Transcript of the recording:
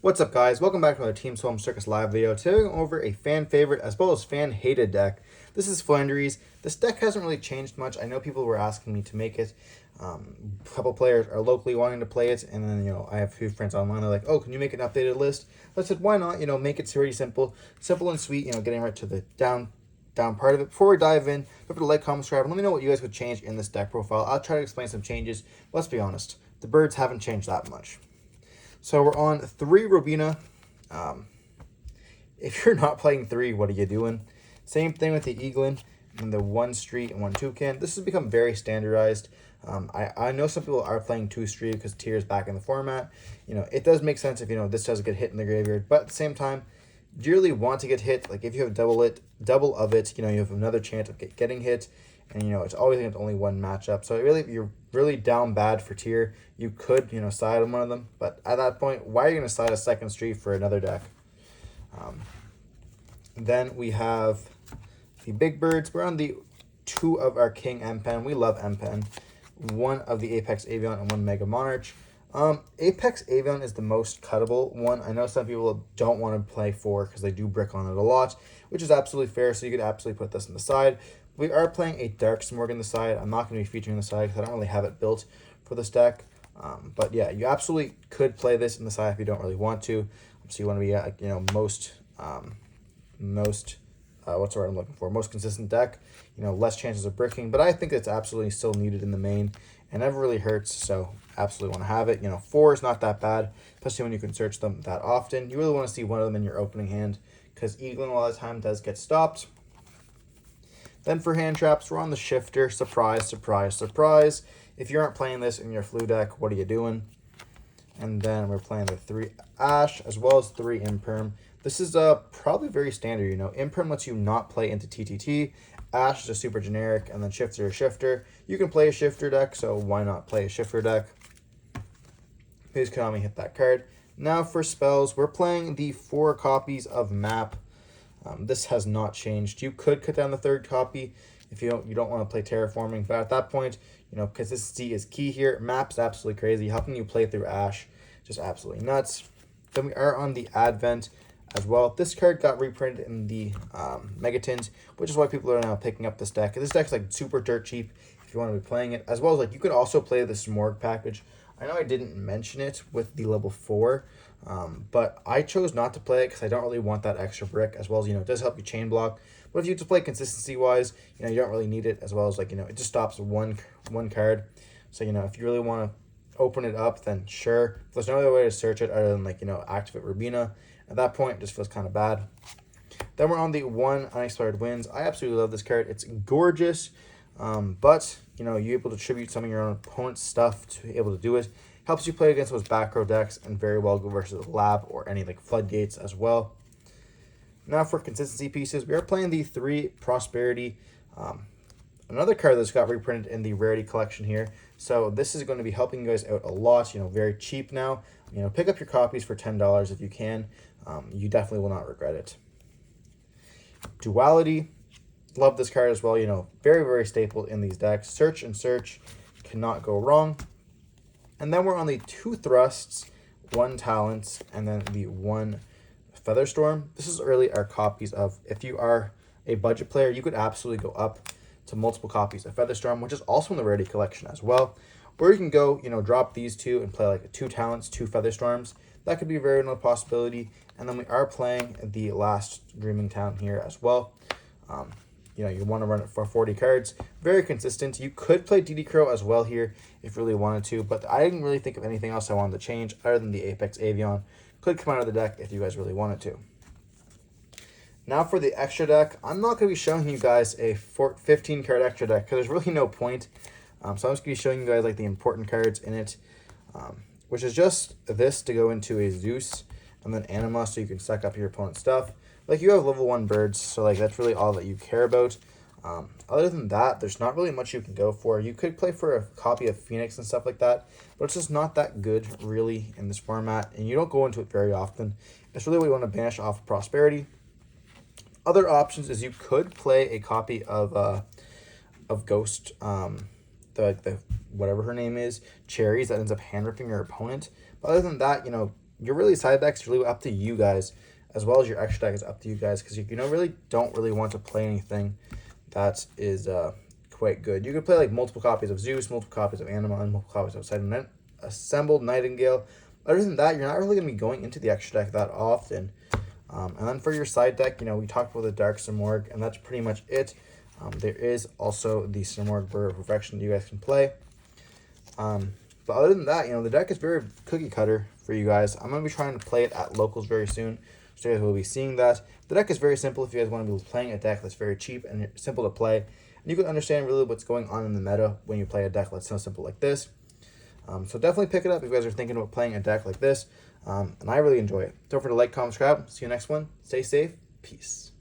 What's up, guys? Welcome back to another Team Solemn Circus live video. Today we're going over a fan favorite as well as fan hated deck. This is Floowandereeze. This deck hasn't really changed much. I know people were asking me to make it. A couple players are locally wanting to play it, and then I have a few friends online. They're like, "Oh, can you make an updated list?" I said, "Why not? Make it pretty simple and sweet. Getting right to the down part of it. Before we dive in, remember to like, comment, subscribe, and let me know what you guys would change in this deck profile. I'll try to explain some changes. Let's be honest, the birds haven't changed that much. So we're on 3 Robina. If you're not playing 3, what are you doing? Same thing with the Eaglin and the 1 Street and 1 Toucan. This has become very standardized. I know some people are playing 2 Street because Tier's back in the format. It does make sense if this does get hit in the graveyard, but at the same time, do you really want to get hit? Like if you have double of it, you have another chance of getting hit. And it's always only one matchup. So if you're really down bad for tier, you could side on one of them. But at that point, why are you gonna side a second street for another deck? Then we have the big birds. We're on the 2 of our King M-Pen. We love M-Pen. 1 of the Apex Avian and 1 Mega Monarch. Apex Avian is the most cuttable one. I know some people don't want to play 4 because they do brick on it a lot, which is absolutely fair. So you could absolutely put this on the side. We are playing a Dark Smorg on the side. I'm not going to be featuring the side because I don't really have it built for this deck. But yeah, you absolutely could play this in the side if you don't really want to. So you want to be at most what's the word I'm looking for? Most consistent deck. Less chances of bricking. But I think it's absolutely still needed in the main and never really hurts. So absolutely want to have it. 4 is not that bad, especially when you can search them that often. You really want to see one of them in your opening hand because Eaglin a lot of the time does get stopped. Then for hand traps, we're on the Shifter. Surprise, surprise, surprise. If you aren't playing this in your flu deck, what are you doing? And then we're playing the 3 Ash as well as 3 Imperm. This is probably very standard. Imperm lets you not play into TTT. Ash is a super generic, and then Shifter is Shifter. You can play a Shifter deck, so why not play a Shifter deck? Please Konami hit that card. Now for spells, we're playing the 4 copies of Map. This has not changed. You could cut down the 3rd copy if you don't want to play terraforming, but at that point, consistency is key here. Map's absolutely crazy. Helping you play through Ash, just absolutely nuts. Then we are on the Advent as well. This card got reprinted in the Megatins, which is why people are now picking up this deck. This deck's super dirt cheap if you want to be playing it, as well as you could also play the Smorg package. I know I didn't mention it with the level 4, but I chose not to play it because I don't really want that extra brick, as well as, it does help you chain block. But if you just play consistency-wise, you don't really need it, as well as, it just stops one card. So, if you really want to open it up, then sure. There's no other way to search it other than, activate Rubina. At that point, it just feels kind of bad. Then we're on the 1 Unexpired Winds. I absolutely love this card. It's gorgeous. But, you're able to tribute some of your own opponent's stuff to be able to do it. Helps you play against those back row decks and very well go versus Lab or any Floodgates as well. Now for consistency pieces, we are playing the 3 Prosperity. Another card that's got reprinted in the Rarity collection here. So this is going to be helping you guys out a lot. Very cheap now. Pick up your copies for $10 if you can. You definitely will not regret it. Duality. Love this card as well. Very, very staple in these decks. Search and search cannot go wrong. And then we're on the 2 Thrusts, 1 Talents, and then the 1 Featherstorm. This is really our copies of, if you are a budget player, you could absolutely go up to multiple copies of Featherstorm, which is also in the Rarity collection as well. Or you can go, drop these 2 and play 2 Talents, 2 Featherstorms. That could be a very another possibility. And then we are playing the last Dreaming Town here as well. You want to run it for 40 cards. Very consistent. You could play DD Crow as well here if you really wanted to, but I didn't really think of anything else I wanted to change other than the Apex Avian. Could come out of the deck if you guys really wanted to. Now for the extra deck, I'm not going to be showing you guys a 15 card extra deck because there's really no point. So I'm just going to be showing you guys the important cards in it, which is just this to go into a Zeus and then Anima so you can suck up your opponent's stuff. You have level 1 birds, so that's really all that you care about. Other than that, there's not really much you can go for. You could play for a copy of Phoenix and stuff like that, but it's just not that good really in this format, and you don't go into it very often. It's really what you want to banish off of Prosperity. Other options is you could play a copy of Ghost, the whatever her name is, Cherries, that ends up hand ripping your opponent. But other than that, your really side deck's really up to you guys, as well as your extra deck is up to you guys, because you really don't really want to play anything that is quite good. You could play like multiple copies of Zeus, multiple copies of Anima, and multiple copies of Assembled Nightingale. Other than that, you're not really going to be going into the extra deck that often. And then for your side deck, we talked about the Dark Simorgh, and that's pretty much it. There is also the Simorgh Bird of Perfection that you guys can play. But other than that, the deck is very cookie cutter for you guys. I'm going to be trying to play it at locals very soon, so you guys will be seeing that. The deck is very simple if you guys want to be playing a deck that's very cheap and simple to play. And you can understand really what's going on in the meta when you play a deck that's so simple like this. So definitely pick it up if you guys are thinking about playing a deck like this. And I really enjoy it. Don't forget to like, comment, subscribe. See you next one. Stay safe. Peace.